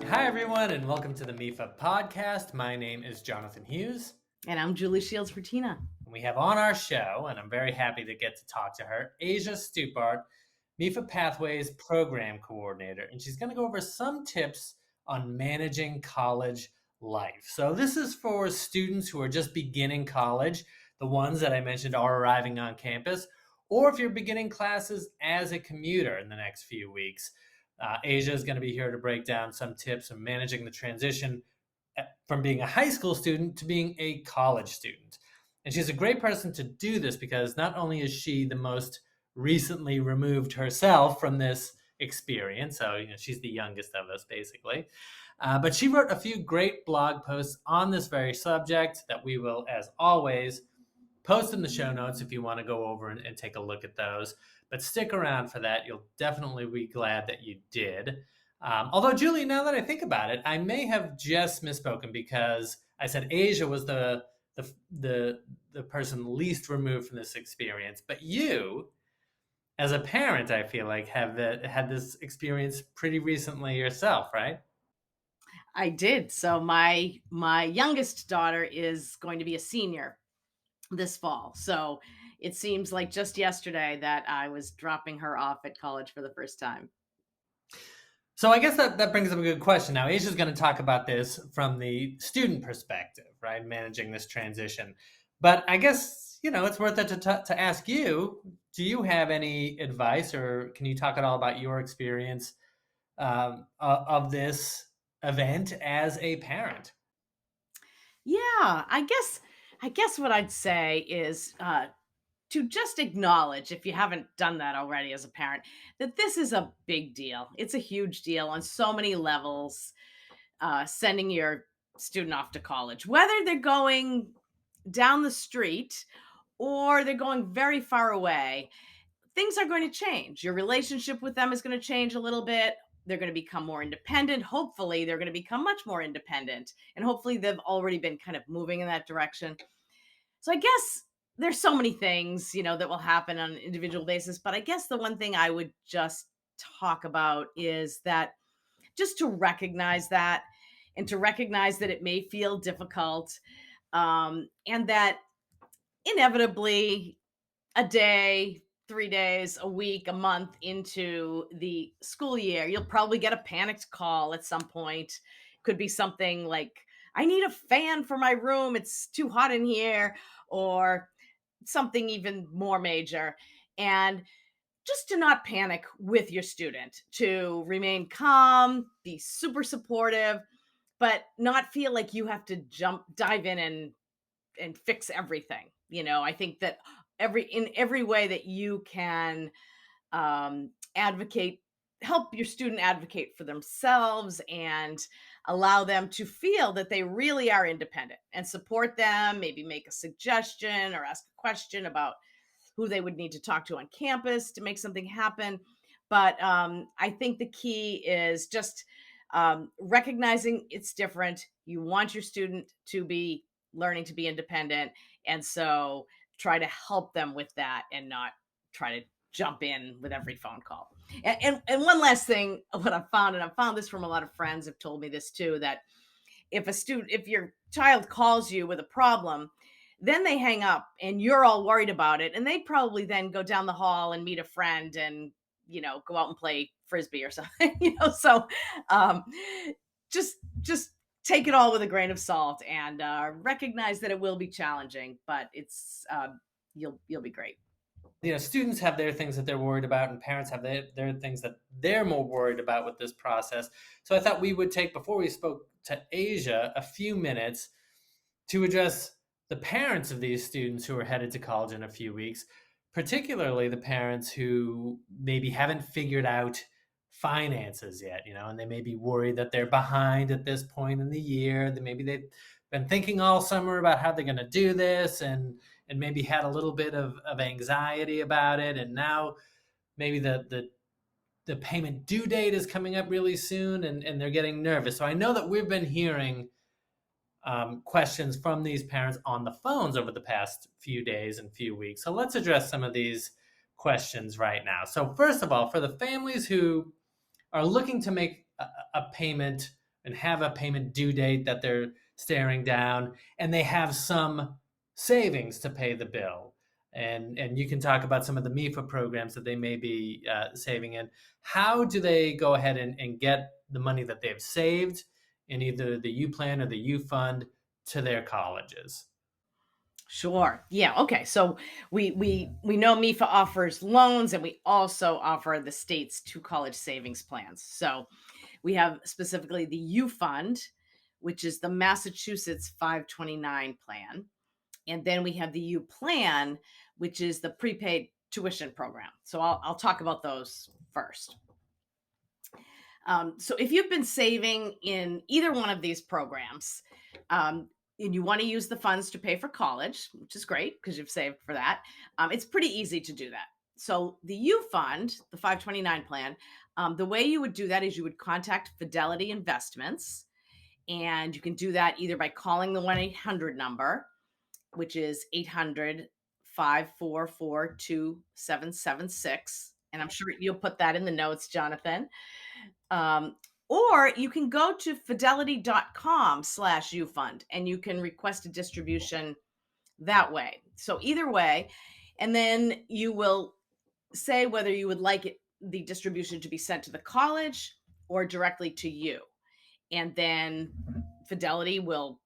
Hi, everyone, and welcome to the MEFA Podcast. My name is Jonathan Hughes. And I'm Julie Shields-Rutyna. We have on our show, and I'm very happy to get to talk to her, Ajea Stuppart, MEFA Pathway's program coordinator. And she's going to go over some tips on managing college life. So this is for students who are just beginning college, the ones that I mentioned are arriving on campus, or if you're beginning classes as a commuter in the next few weeks. Ajea is going to be here to break down some tips on managing the transition from being a high school student to being a college student. And she's a great person to do this because not only is she the most recently removed herself from this experience, so she's the youngest of us basically, but she wrote a few great blog posts on this very subject that we will, as always, post in the show notes if you want to go over and take a look at those. But stick around for that. You'll definitely be glad that you did. Although, Julie, now that I think about it, I may have just misspoken because I said Ajea was the person least removed from this experience. But you, as a parent, I feel like have had this experience pretty recently yourself, right? I did. So my youngest daughter is going to be a senior this fall. So it seems like just yesterday that I was dropping her off at college for the first time. So I guess that brings up a good question. Now, Aja's going to talk about this from the student perspective, right? Managing this transition. But I guess, it's worth it to ask you, do you have any advice or can you talk at all about your experience of this event as a parent? Yeah, I guess what I'd say is to just acknowledge, if you haven't done that already as a parent, that this is a big deal. It's a huge deal on so many levels, sending your student off to college, whether they're going down the street or they're going very far away. Things are going to change. Your relationship with them is going to change a little bit. They're going to become more independent. Hopefully, they're going to become much more independent. And hopefully, they've already been kind of moving in that direction. So I guess there's so many things, that will happen on an individual basis. But I guess the one thing I would just talk about is that just to recognize that and to recognize that it may feel difficult, and that inevitably a day, 3 days, a week, a month into the school year, you'll probably get a panicked call at some point. Could be something like, I need a fan for my room. It's too hot in here, or something even more major. And just to not panic with your student, to remain calm, be super supportive, but not feel like you have to dive in and fix everything. I think that in every way that you can advocate, help your student advocate for themselves and allow them to feel that they really are independent, and support them, maybe make a suggestion or ask a question about who they would need to talk to on campus to make something happen. But I think the key is just recognizing it's different. You want your student to be learning to be independent. And so try to help them with that and not try to jump in with every phone call. And one last thing, what I've found, and I've found this from a lot of friends have told me this too, that if your child calls you with a problem, then they hang up and you're all worried about it. And they probably then go down the hall and meet a friend and, go out and play Frisbee or something, so um, just take it all with a grain of salt and recognize that it will be challenging, but it's you'll be great. Students have their things that they're worried about, and parents have their things that they're more worried about with this process. So I thought we would take, before we spoke to Ajea, a few minutes to address the parents of these students who are headed to college in a few weeks, particularly the parents who maybe haven't figured out finances yet, and they may be worried that they're behind at this point in the year, that maybe they've been thinking all summer about how they're going to do this, and maybe had a little bit of anxiety about it. And now maybe the payment due date is coming up really soon, and they're getting nervous. So I know that we've been hearing questions from these parents on the phones over the past few days and few weeks. So let's address some of these questions right now. So first of all, for the families who are looking to make a payment and have a payment due date that they're staring down, and they have some savings to pay the bill. And you can talk about some of the MEFA programs that they may be saving in. How do they go ahead and get the money that they've saved in either the UPlan or the UFund to their colleges? Sure. Yeah. Okay. So we know MEFA offers loans, and we also offer the state's two college savings plans. So we have specifically the UFund, which is the Massachusetts 529 plan, and then we have the UPlan, which is the prepaid tuition program. So I'll talk about those first. So if you've been saving in either one of these programs, and you want to use the funds to pay for college, which is great because you've saved for that, it's pretty easy to do that. So the U Fund, the 529 plan, the way you would do that is you would contact Fidelity Investments, and you can do that either by calling the 1-800 number, which is 800-544-2776. And I'm sure you'll put that in the notes, Jonathan. Um, or you can go to fidelity.com/ufund and you can request a distribution that way. So either way, and then you will say whether you would like the distribution to be sent to the college or directly to you. And then Fidelity will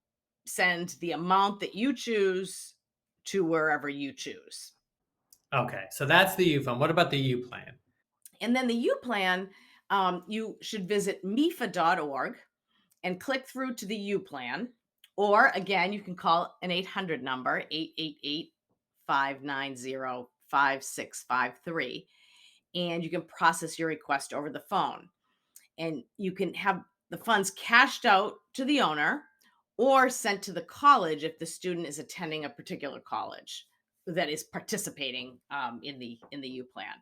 send the amount that you choose to wherever you choose. Okay, so that's the UFund. What about the UPlan? And then the U plan, you should visit MEFA.org and click through to the U plan. Or again, you can call an 800 number, 888-590-5653, and you can process your request over the phone. And you can have the funds cashed out to the owner or sent to the college if the student is attending a particular college that is participating in the U plan.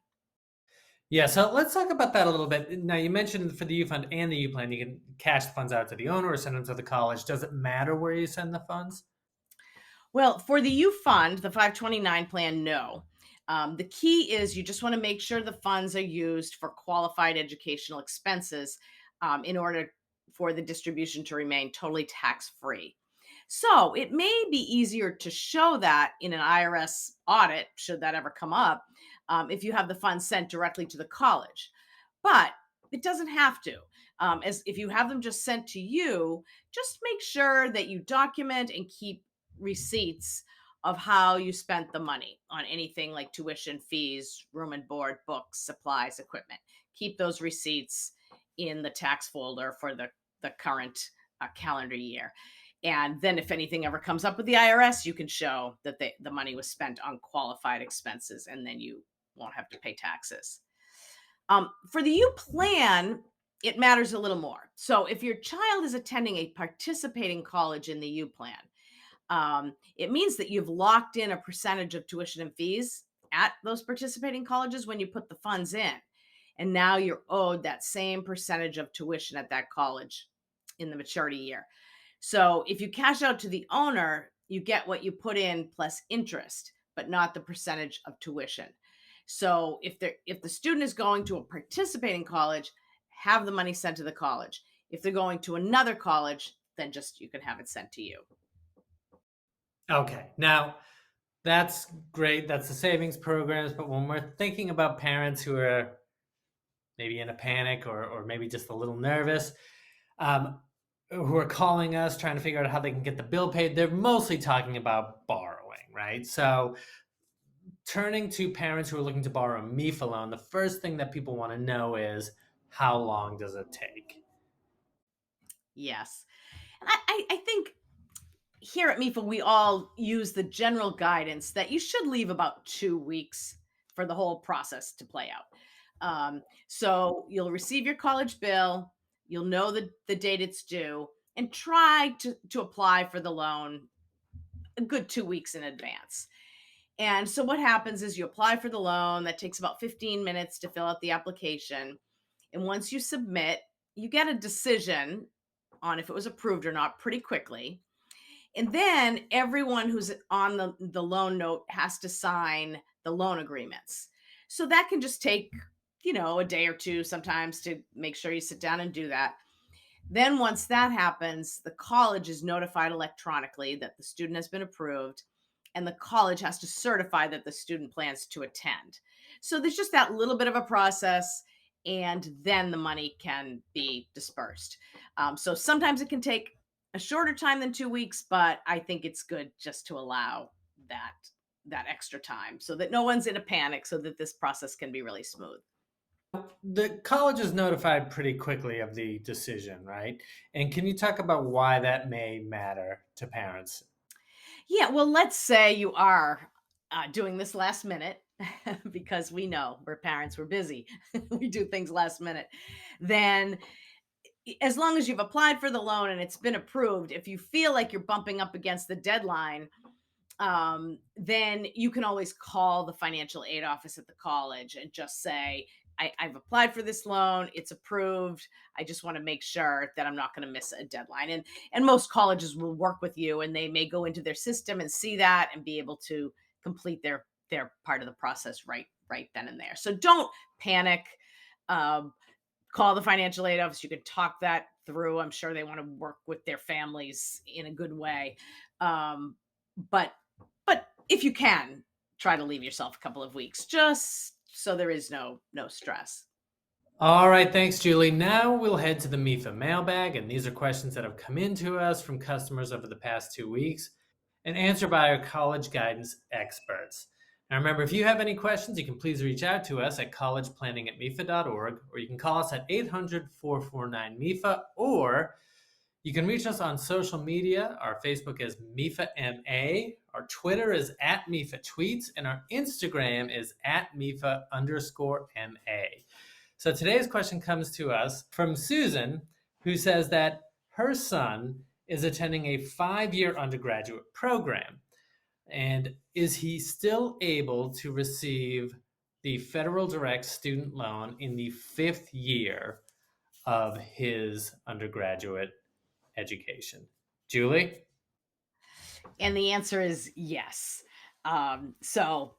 Yeah, so let's talk about that a little bit. Now, you mentioned for the UFund and the UPlan, you can cash the funds out to the owner or send them to the college. Does it matter where you send the funds? Well, for the U Fund, the 529 plan, no. The key is you just want to make sure the funds are used for qualified educational expenses in order for the distribution to remain totally tax free. So it may be easier to show that in an IRS audit, should that ever come up, if you have the funds sent directly to the college. But it doesn't have to. As if you have them just sent to you, just make sure that you document and keep receipts of how you spent the money on anything like tuition, fees, room and board, books, supplies, equipment. Keep those receipts in the tax folder for the current calendar year. And then if anything ever comes up with the IRS, you can show that the money was spent on qualified expenses, and then you won't have to pay taxes. For the U plan, it matters a little more. So if your child is attending a participating college in the U plan, it means that you've locked in a percentage of tuition and fees at those participating colleges when you put the funds in. And now you're owed that same percentage of tuition at that college in the maturity year. So if you cash out to the owner, you get what you put in plus interest, but not the percentage of tuition. So if the student is going to a participating college, have the money sent to the college. If they're going to another college, then just you can have it sent to you. Okay, now that's great. That's the savings programs. But when we're thinking about parents who are maybe in a panic or maybe just a little nervous, who are calling us trying to figure out how they can get the bill paid, they're mostly talking about borrowing, right? So turning to parents who are looking to borrow a MEFA loan, the first thing that people want to know is how long does it take? Yes. And I think here at MEFA, we all use the general guidance that you should leave about 2 weeks for the whole process to play out. So you'll receive your college bill, you'll know the date it's due, and try to apply for the loan a good 2 weeks in advance. And so what happens is you apply for the loan. That takes about 15 minutes to fill out the application. And once you submit, you get a decision on if it was approved or not pretty quickly. And then everyone who's on the loan note has to sign the loan agreements. So that can just take, a day or two sometimes to make sure you sit down and do that. Then once that happens, the college is notified electronically that the student has been approved, and the college has to certify that the student plans to attend. So there's just that little bit of a process, and then the money can be dispersed. So sometimes it can take a shorter time than 2 weeks, but I think it's good just to allow that extra time so that no one's in a panic, so that this process can be really smooth. The college is notified pretty quickly of the decision, right? And can you talk about why that may matter to parents? Yeah, well, let's say you are doing this last minute because we know we're parents, we're busy, we do things last minute. Then, as long as you've applied for the loan and it's been approved, if you feel like you're bumping up against the deadline, then you can always call the financial aid office at the college and just say, I've applied for this loan, it's approved. I just want to make sure that I'm not going to miss a deadline. And most colleges will work with you, and they may go into their system and see that and be able to complete their part of the process right then and there. So don't panic. Um, Call the financial aid office. You can talk that through. I'm sure they want to work with their families in a good way. Um, but if you can, try to leave yourself a couple of weeks just so there is no stress. All right, thanks, Julie. Now we'll head to the MEFA mailbag, and these are questions that have come in to us from customers over the past 2 weeks and answered by our college guidance experts. Now, remember, if you have any questions, you can please reach out to us at collegeplanning@mefa.org, or you can call us at 800-449-MEFA, or you can reach us on social media. Our Facebook is MEFA MA, our Twitter is at MEFA Tweets, and our Instagram is at MEFA_MA. So today's question comes to us from Susan, who says that her son is attending a 5-year undergraduate program. And is he still able to receive the federal direct student loan in the 5th year of his undergraduate education? Julie? And the answer is yes. So,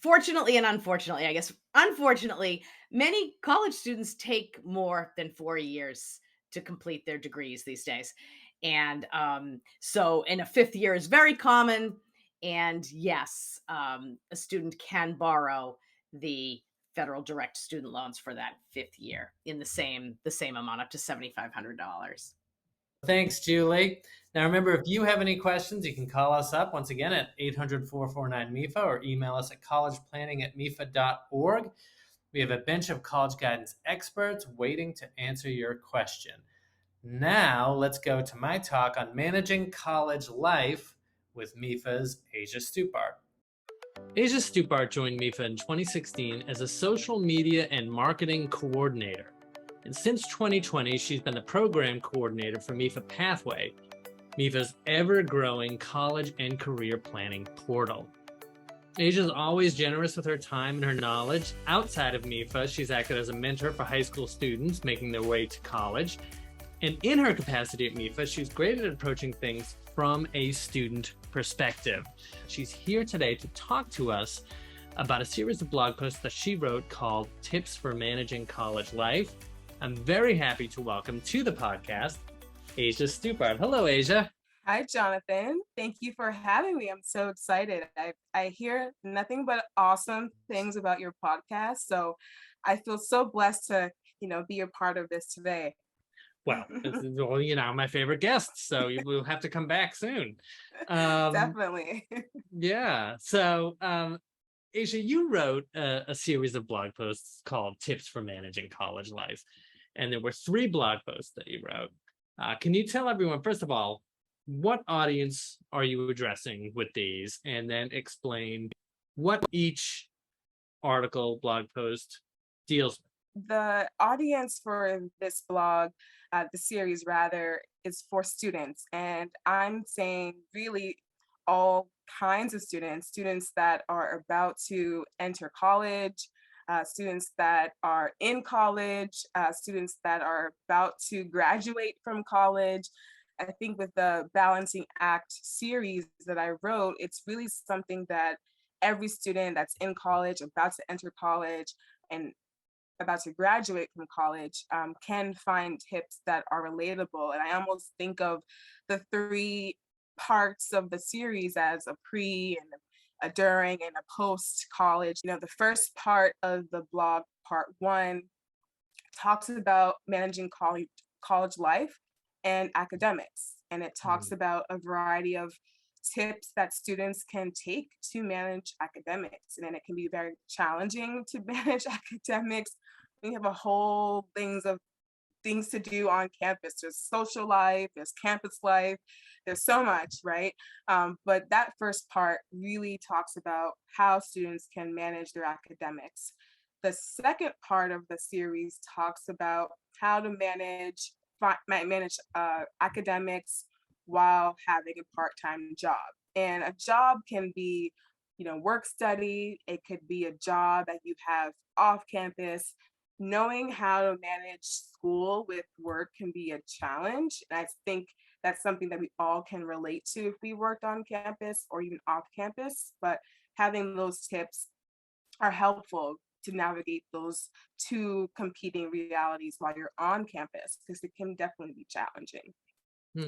fortunately and unfortunately, I guess, unfortunately, many college students take more than 4 years to complete their degrees these days. And so, in a 5th year is very common. And yes, a student can borrow the federal direct student loans for that 5th year in the same amount, up to $7,500. Thanks, Julie. Now, remember, if you have any questions, you can call us up once again at 800-449-MEFA or email us at collegeplanning@mefa.org. We have a bench of college guidance experts waiting to answer your question. Now, let's go to my talk on managing college life with MEFA's Ajea Stuppart. Ajea Stuppart joined MEFA in 2016 as a social media and marketing coordinator. And since 2020, she's been the program coordinator for MEFA Pathway, MEFA's ever-growing college and career planning portal. Ajea is always generous with her time and her knowledge. Outside of MEFA, she's acted as a mentor for high school students making their way to college. And in her capacity at MEFA, she's great at approaching things from a student perspective. She's here today to talk to us about a series of blog posts that she wrote called Tips for Managing College Life. I'm very happy to welcome to the podcast, Ajea Stuppart. Hello, Ajea. Hi, Jonathan. Thank you for having me. I'm so excited. I hear nothing but awesome things about your podcast. So I feel so blessed to, be a part of this today. Well, my favorite guest, so we'll have to come back soon. Definitely. Yeah. So, Ajea, you wrote a series of blog posts called Tips for Managing College Life. And there were 3 blog posts that you wrote. Can you tell everyone, first of all, what audience are you addressing with these? And then explain what each blog post deals with. The audience for this blog, the series rather, is for students. And I'm saying really all kinds of students that are about to enter college, students that are in college, students that are about to graduate from college. I think with the Balancing Act series that I wrote, it's really something that every student that's in college, about to enter college, and about to graduate from college can find tips that are relatable. And I almost think of the three parts of the series as a pre and a during and a post college. The first part of the blog, part one, talks about managing college life and academics. And it talks about a variety of tips that students can take to manage academics. And then it can be very challenging to manage academics. We have a whole things to do on campus. There's social life, there's campus life, there's so much, right? But that first part really talks about how students can manage their academics. The second part of the series talks about how to manage academics while having a part-time job. And a job can be, work study. It could be a job that you have off campus. Knowing how to manage school with work can be a challenge. And I think that's something that we all can relate to if we worked on campus or even off campus. But having those tips are helpful to navigate those two competing realities while you're on campus, because it can definitely be challenging.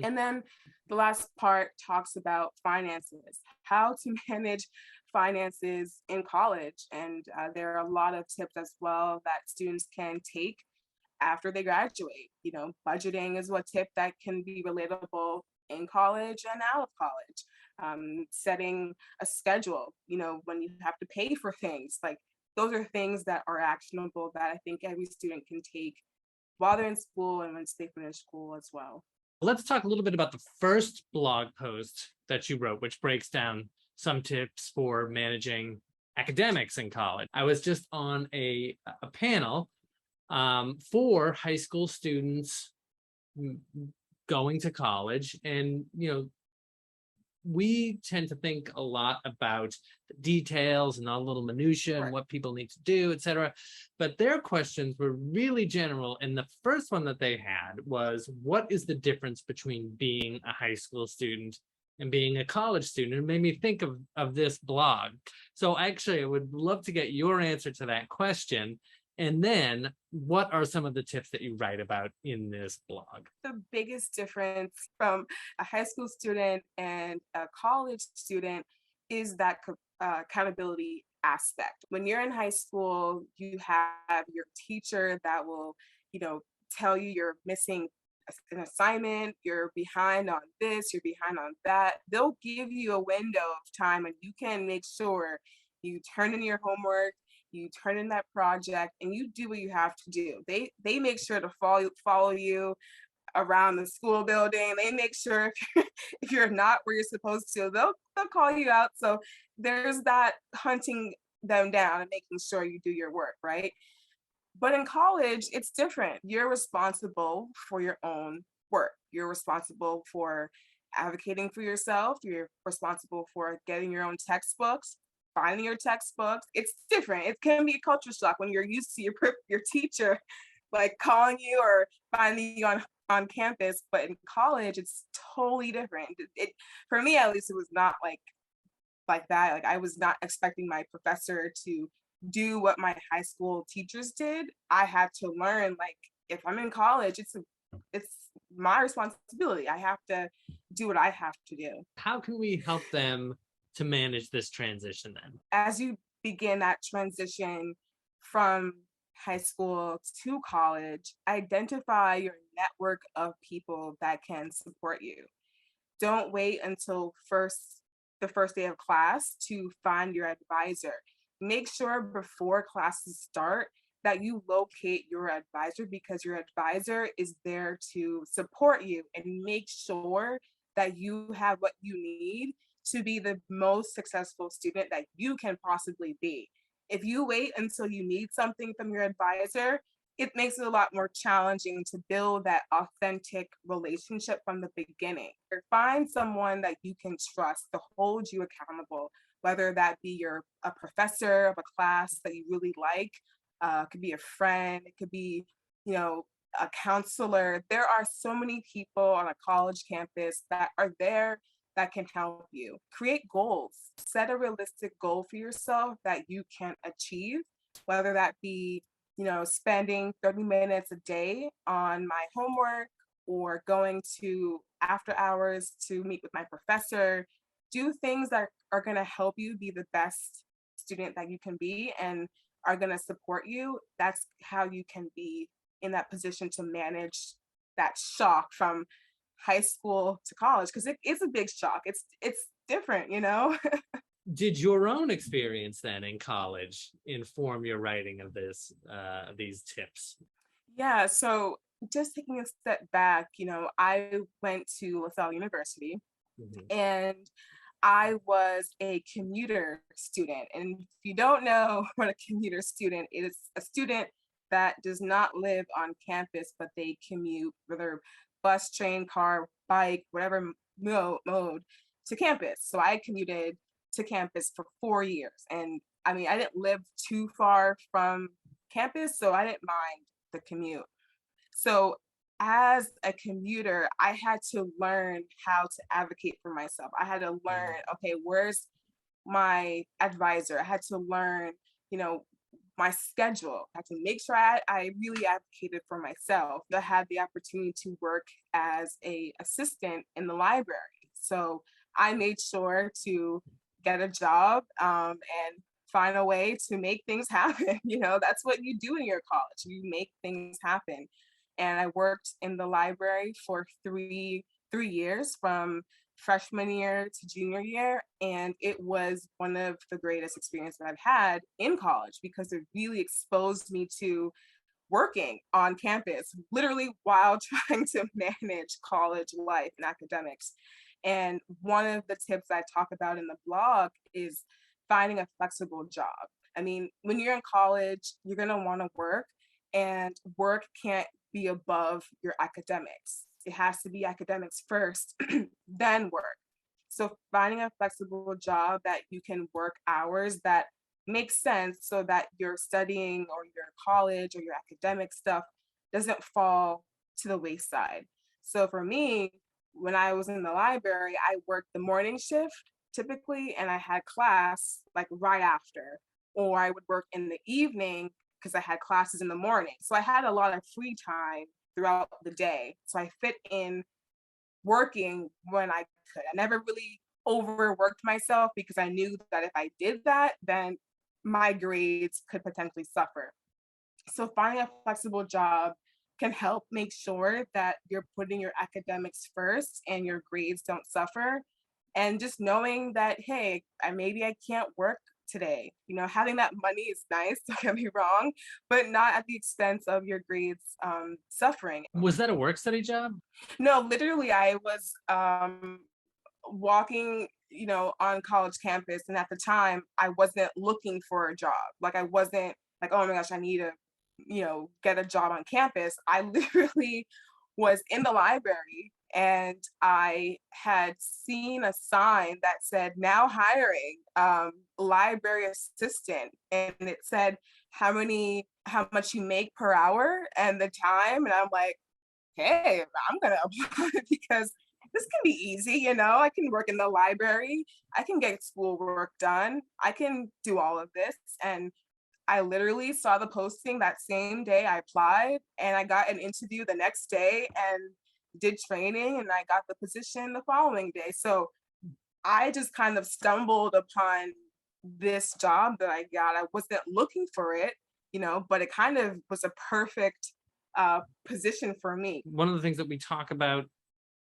And then the last part talks about finances, how to manage finances in college. And there are a lot of tips as well that students can take after they graduate. Budgeting is one tip that can be relatable in college and out of college. Setting a schedule, when you have to pay for things, like those are things that are actionable that I think every student can take while they're in school and once they finish school as well. Let's talk a little bit about the first blog post that you wrote, which breaks down some tips for managing academics in college. I was just on a panel for high school students going to college, and we tend to think a lot about the details and all the little minutiae and what people need to do, etc. But their questions were really general. And the first one that they had was, what is the difference between being a high school student and being a college student? It made me think of this blog. So actually, I would love to get your answer to that question. And then what are some of the tips that you write about in this blog? The biggest difference from a high school student and a college student is that accountability aspect. When you're in high school, you have your teacher that will, tell you you're missing an assignment, you're behind on this, you're behind on that. They'll give you a window of time and you can make sure you turn in your homework, you turn in that project, and you do what you have to do. They make sure to follow you around the school building. They make sure if you're not where you're supposed to, they'll call you out. So there's that hunting them down and making sure you do your work, right? But in college, it's different. You're responsible for your own work. You're responsible for advocating for yourself. You're responsible for getting your own textbooks, finding your textbooks. It's different. It can be a culture shock when you're used to your teacher like calling you or finding you on campus. But in college, it's totally different. It for me, at least, it was not like that. Like, I was not expecting my professor to do what my high school teachers did. I had to learn, like, if I'm in college, it's my responsibility. I have to do what I have to do. How can we help them to manage this transition then? As you begin that transition from high school to college, identify your network of people that can support you. Don't wait until the first day of class to find your advisor. Make sure before classes start that you locate your advisor, because your advisor is there to support you and make sure that you have what you need to be the most successful student that you can possibly be. If you wait until you need something from your advisor, it makes it a lot more challenging to build that authentic relationship from the beginning. Or find someone that you can trust to hold you accountable, whether that be a professor of a class that you really like, could be a friend, it could be, a counselor. There are so many people on a college campus that are there that can help you. Create goals. Set a realistic goal for yourself that you can achieve, whether that be spending 30 minutes a day on my homework or going to after hours to meet with my professor. Do things that are going to help you be the best student that you can be and are going to support you. That's how you can be in that position to manage that shock from high school to college, because it is a big shock. It's different. Did your own experience then in college inform your writing of these tips? Yeah, so just taking a step back, I went to LaSalle University Mhm. and I was a commuter student. And if you don't know what a commuter student is, a student that does not live on campus, but they commute, whether bus, train, car, bike, whatever mode to campus. So I commuted to campus for 4 years. And I mean, I didn't live too far from campus, so I didn't mind the commute. So as a commuter, I had to learn how to advocate for myself. I had to learn, okay, where's my advisor? I had to learn, you know, my schedule. I had to make sure I really advocated for myself. I had the opportunity to work as a assistant in the library. So I made sure to get a job and find a way to make things happen. That's what you do in your college. You make things happen. And I worked in the library for three years from freshman year to junior year. And it was one of the greatest experiences that I've had in college because it really exposed me to working on campus, literally while trying to manage college life and academics. And one of the tips I talk about in the blog is finding a flexible job. I mean, when you're in college, you're going to want to work, and work can't be above your academics. It has to be academics first, then work. So finding a flexible job that you can work hours that make sense so that your studying or your college or your academic stuff doesn't fall to the wayside. So for me, when I was in the library, I worked the morning shift typically, and I had class like right after, or I would work in the evening because I had classes in the morning. So I had a lot of free time throughout the day. So I fit in working when I could. I never really overworked myself because I knew that if I did that, then my grades could potentially suffer. So finding a flexible job can help make sure that you're putting your academics first and your grades don't suffer. And just knowing that, hey, maybe I can't work today. Having that money is nice, don't get me wrong, but not at the expense of your grades suffering. Was that a work study job? No, literally, I was walking, on college campus. And at the time, I wasn't looking for a job. Like, I wasn't like, oh my gosh, I need to, get a job on campus. I literally was in the library and I had seen a sign that said, now hiring library assistant. And it said how much you make per hour and the time. And I'm like, hey, I'm gonna apply because this can be easy, I can work in the library, I can get schoolwork done, I can do all of this. And I literally saw the posting that same day I applied, and I got an interview the next day and did training, and I got the position the following day. So I just kind of stumbled upon this job that I got. I wasn't looking for it, but it kind of was a perfect position for me. One of the things that we talk about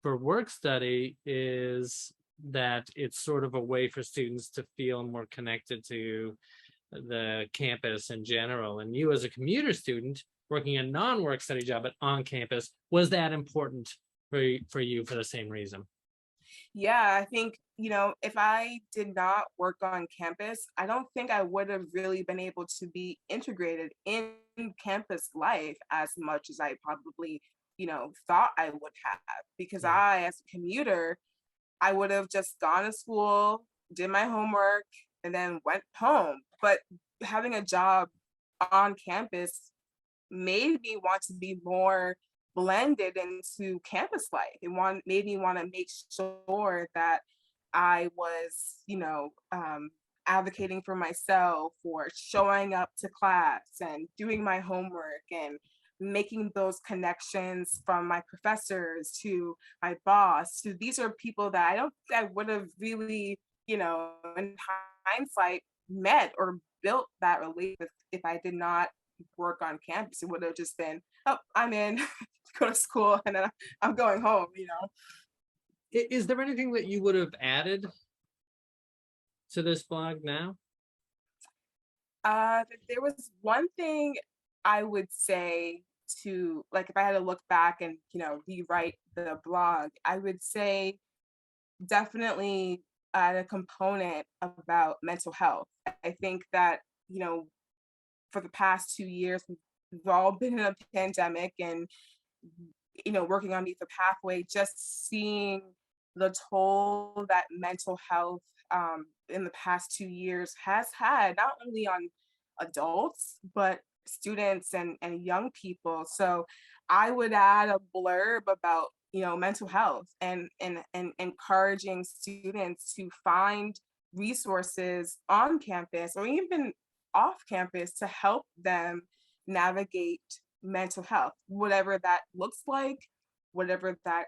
for work study is that it's sort of a way for students to feel more connected to the campus in general. And you, as a commuter student working a non-work study job but on campus, was that important for you for the same reason? Yeah, I think, if I did not work on campus, I don't think I would have really been able to be integrated in campus life as much as I probably, thought I would have. Because I, as a commuter, I would have just gone to school, did my homework, and then went home. But having a job on campus made me want to be more blended into campus life. Made me want to make sure that I was, advocating for myself, or showing up to class and doing my homework and making those connections from my professors to my boss, to these are people that I don't think I would have really, in hindsight, met or built that relationship with if I did not work on campus. It would have just been, oh, I'm in, go to school, and then I'm going home. Is there anything that you would have added to this blog now? There was one thing I would say to, like, if I had to look back and, rewrite the blog, I would say definitely add a component about mental health. I think that, for the past 2 years, we've all been in a pandemic, and, working on MEFA Pathway, just seeing the toll that mental health in the past 2 years has had, not only on adults, but students and young people. So I would add a blurb about, mental health, and encouraging students to find resources on campus or even off campus to help them navigate mental health, whatever that looks like, whatever that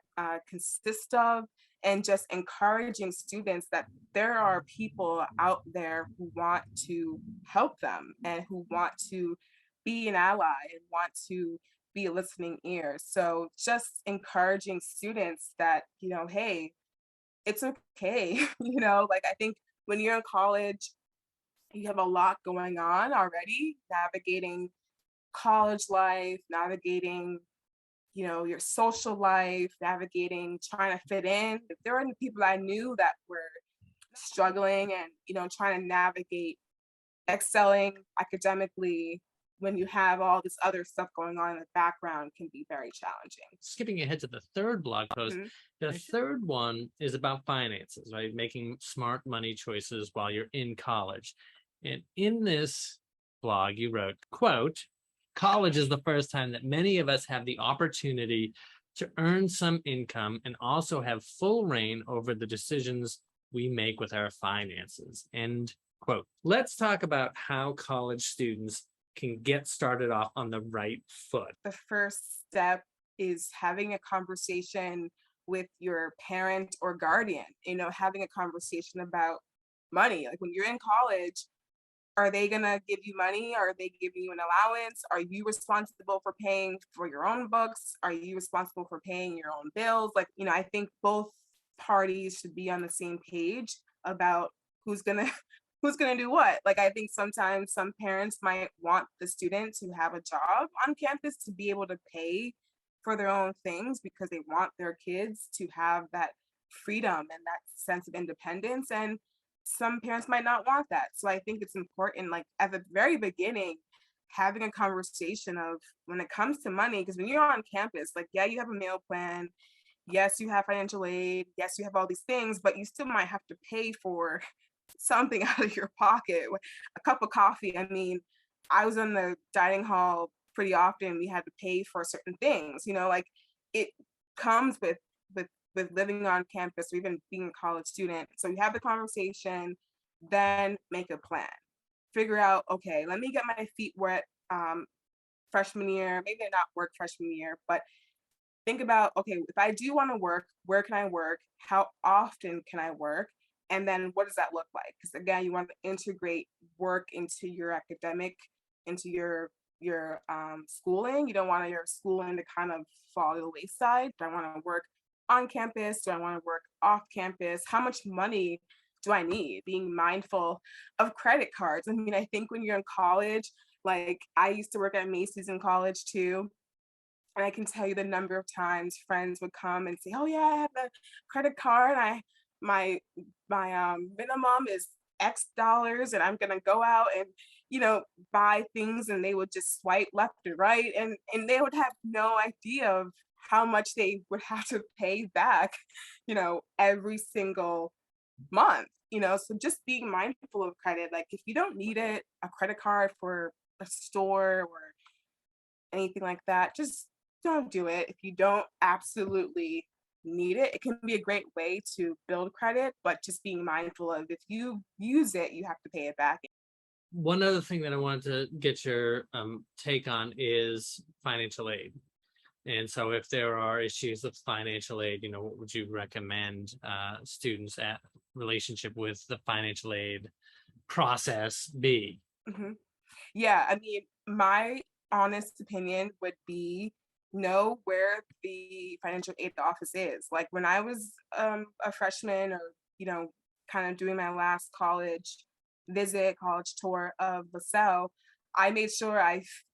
consists of, and just encouraging students that there are people out there who want to help them and who want to be an ally and want to be a listening ear. So just encouraging students that, hey, it's okay. Like, I think when you're in college, you have a lot going on already, navigating college life, navigating, your social life, navigating, trying to fit in. If there were any people I knew that were struggling and, trying to navigate excelling academically when you have all this other stuff going on in the background can be very challenging. Skipping ahead to the third blog post, Mhm. the third one is about finances, right? Making smart money choices while you're in college. And in this blog, you wrote, quote, college is the first time that many of us have the opportunity to earn some income and also have full reign over the decisions we make with our finances, end quote. Let's talk about how college students can get started off on the right foot. The first step is having a conversation with your parent or guardian, having a conversation about money. Like, when you're in college, are they gonna give you money? Are they giving you an allowance? Are you responsible for paying for your own books? Are you responsible for paying your own bills? Like, I think both parties should be on the same page about who's gonna who's gonna do what. Like, I think sometimes some parents might want the student to have a job on campus to be able to pay for their own things because they want their kids to have that freedom and that sense of independence. And some parents might not want that. So I think it's important, like, at the very beginning, having a conversation of when it comes to money, because when you're on campus, like, yeah, you have a meal plan, yes, you have financial aid, yes, you have all these things, but you still might have to pay for something out of your pocket. A cup of coffee. I mean, I was in the dining hall pretty often. We had to pay for certain things, like, it comes with living on campus or even being a college student. So you have the conversation, then make a plan. Figure out, okay, let me get my feet wet freshman year, maybe not work freshman year, but think about, okay, if I do want to work, where can I work? How often can I work? And then what does that look like? Because again, you want to integrate work into your academic, into your schooling. You don't want your schooling to kind of fall to the wayside. Do I want to work on campus? Do I want to work off campus? How much money do I need? Being mindful of credit cards. I mean, I think when you're in college, like, I used to work at Macy's in college too. And I can tell you the number of times friends would come and say, "Oh yeah, I have a credit card. My minimum is X dollars, and I'm gonna go out and buy things." And they would just swipe left and right, and they would have no idea of how much they would have to pay back, every single month. So just being mindful of credit. Like, if you don't need it, a credit card for a store or anything like that, just don't do it if you don't absolutely need it. It can be a great way to build credit, but just being mindful of if you use it, you have to pay it back. One other thing that I wanted to get your take on is financial aid. And so if there are issues with financial aid, what would you recommend students at relationship with the financial aid process be? Mhm. Yeah, I mean, my honest opinion would be know where the financial aid office is. Like when I was a freshman or, kind of doing my last college tour of LaSalle, I made sure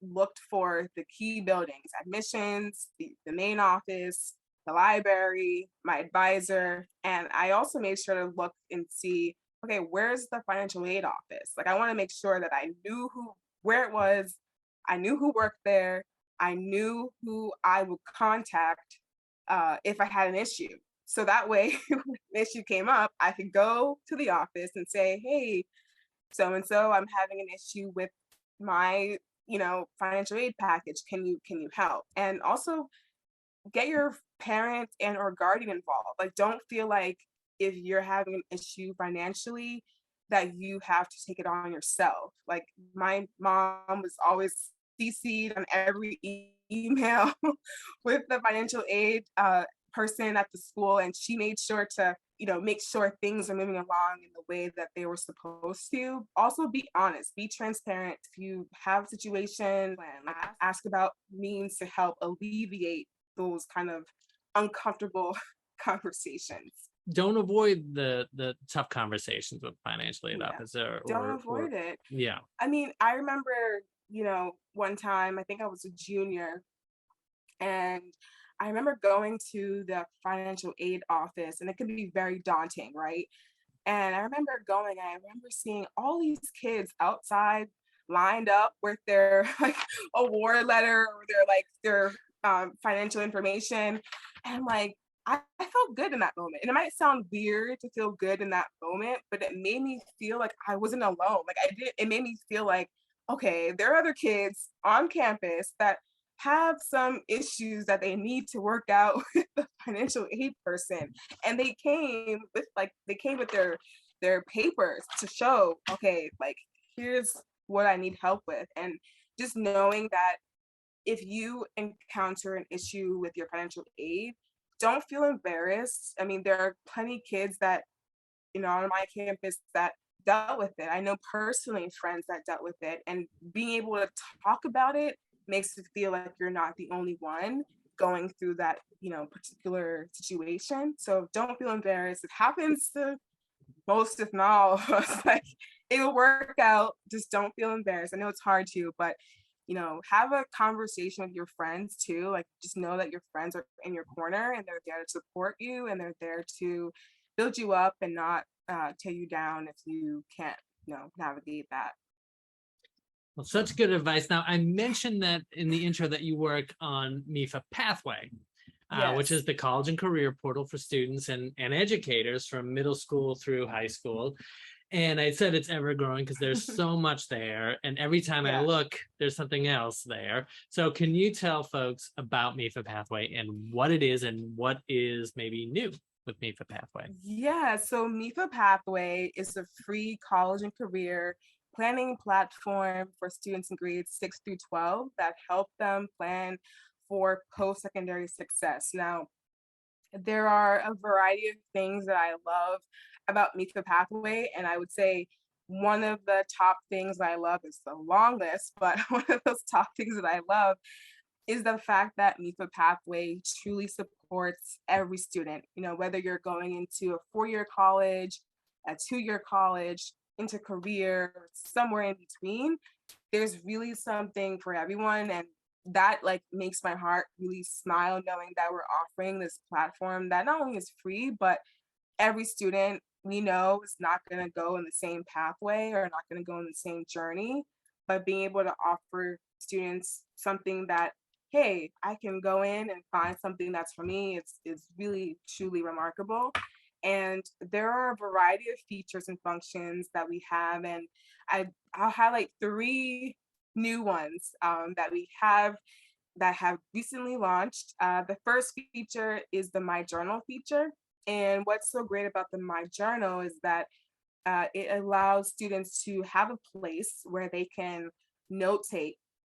looked for the key buildings, admissions, the main office, the library, my advisor. And I also made sure to look and see, okay, where's the financial aid office? Like I want to make sure that I knew where it was. I knew who worked there. I knew who I would contact if I had an issue. So that way, when an issue came up, I could go to the office and say, hey, so and so, I'm having an issue with my, financial aid package. Can you help? And also get your parents and or guardian involved. Like don't feel like if you're having an issue financially that you have to take it on yourself. Like my mom was always CC'd on every email with the financial aid person at the school, and she made sure to make sure things are moving along in the way that they were supposed to. Also be honest, be transparent. If you have a situation, ask about means to help alleviate those kind of uncomfortable conversations. Don't avoid the tough conversations with financial aid Yeah. officer Don't avoid it. yeah. I mean, I remember, one time, I think I was a junior, and I remember going to the financial aid office, and it can be very daunting, right? And I remember going, and I remember seeing all these kids outside lined up with their like award letter or their financial information. And like I felt good in that moment. And it might sound weird to feel good in that moment, but it made me feel like I wasn't alone. It made me feel like, okay, there are other kids on campus that have some issues that they need to work out with the financial aid person. And they came with their papers to show, okay, like here's what I need help with. And just knowing that if you encounter an issue with your financial aid, don't feel embarrassed. I mean, there are plenty of kids that, on my campus that dealt with it. I know personally friends that dealt with it, and being able to talk about it makes it feel like you're not the only one going through that, particular situation. So don't feel embarrassed. It happens to most, if not all of us. Like it will work out. Just don't feel embarrassed. I know it's hard to, but have a conversation with your friends too. Like just know that your friends are in your corner and they're there to support you and they're there to build you up and not tear you down if you can't, navigate that. Well, such good advice. Now, I mentioned that in the intro that you work on MEFA Pathway, which Yes. is the college and career portal for students and educators from middle school through high school. And I said it's ever growing because there's so much there. And every time I Yeah. look, there's something else there. So can you tell folks about MEFA Pathway and what it is and what is maybe new with MEFA Pathway? Yeah, so MEFA Pathway is a free college and career planning platform for students in grades 6 through 12 that help them plan for post-secondary success. Now, there are a variety of things that I love about MEFA Pathway, and I would say one of the top things I love is the long list, but one of those top things that I love is the fact that MEFA Pathway truly supports every student, whether you're going into a four-year college, a two-year college, into career, somewhere in between, there's really something for everyone. And that like makes my heart really smile knowing that we're offering this platform that not only is free, but every student we know is not going to go in the same pathway or not going to go in the same journey, but being able to offer students something that, hey, I can go in and find something that's for me, it's really truly remarkable. And there are a variety of features and functions that we have, and I'll highlight three new ones that we have. that have recently launched. The first feature is the My Journal feature. And what's so great about the My Journal is that it allows students to have a place where they can notate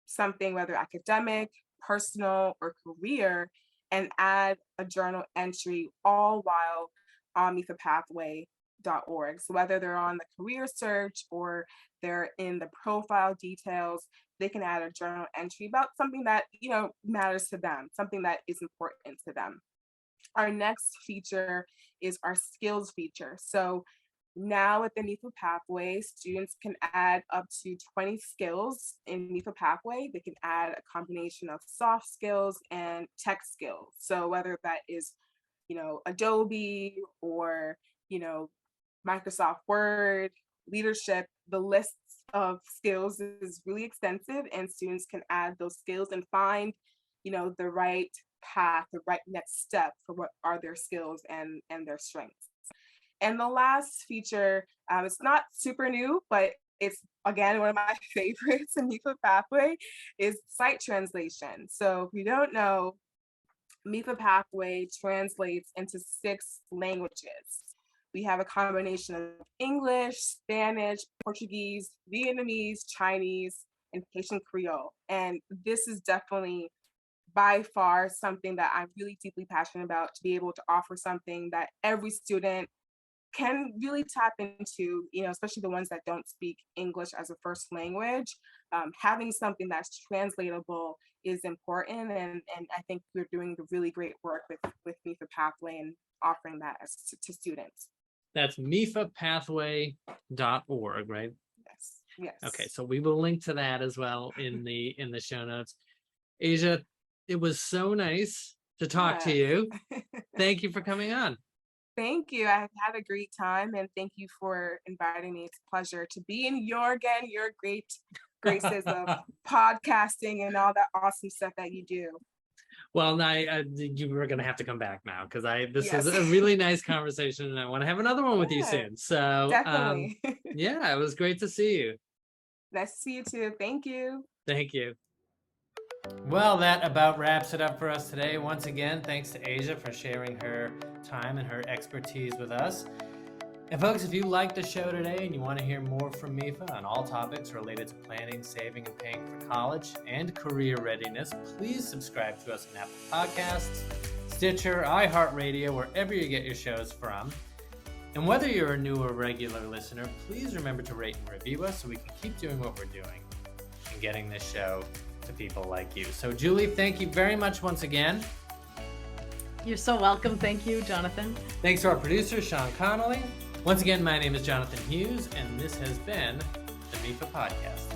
something, whether academic, personal, or career, and add a journal entry all while on MEFAPathway.org. So whether they're on the career search or they're in the profile details, they can add a journal entry about something that matters to them, something that is important to them. Our next feature is our skills feature. So now with the MEFA Pathway, students can add up to 20 skills in MEFA Pathway. They can add a combination of soft skills and tech skills. So whether that is, Adobe or, Microsoft Word, leadership, the list of skills is really extensive, and students can add those skills and find, the right path, the right next step for what are their skills and their strengths. And the last feature, it's not super new, but it's, again, one of my favorites in MEFA Pathway, is site translation. So if you don't know, MEFA Pathway translates into 6 languages. We have a combination of English, Spanish, Portuguese, Vietnamese, Chinese, and Haitian Creole. And this is definitely by far something that I'm really deeply passionate about, to be able to offer something that every student can really tap into, especially the ones that don't speak English as a first language. Having something that's translatable is important, and I think we're doing the really great work with MEFA Pathway and offering that to students. That's MEFAPathway.org, right? Yes. Okay, so we will link to that as well in the show notes. Ajea, it was so nice to talk to you. Thank you for coming on. Thank you. I had a great time, and thank you for inviting me. It's a pleasure to be in your great graces of podcasting and all that awesome stuff that you do. Well, now you were going to have to come back now, because this is a really nice conversation, and I want to have another one with you soon. So definitely. Yeah, it was great to see you. Nice to see you too. Thank you. Thank you. Well, that about wraps it up for us today. Once again, thanks to Ajea for sharing her time and her expertise with us. And folks, if you liked the show today and you want to hear more from MEFA on all topics related to planning, saving, and paying for college and career readiness, please subscribe to us on Apple Podcasts, Stitcher, iHeartRadio, wherever you get your shows from. And whether you're a new or regular listener, please remember to rate and review us so we can keep doing what we're doing and getting this show to people like you. So Julie, thank you very much once again. You're so welcome. Thank you, Jonathan. Thanks to our producer, Sean Connolly. Once again, my name is Jonathan Hughes, and this has been the MEFA Podcast.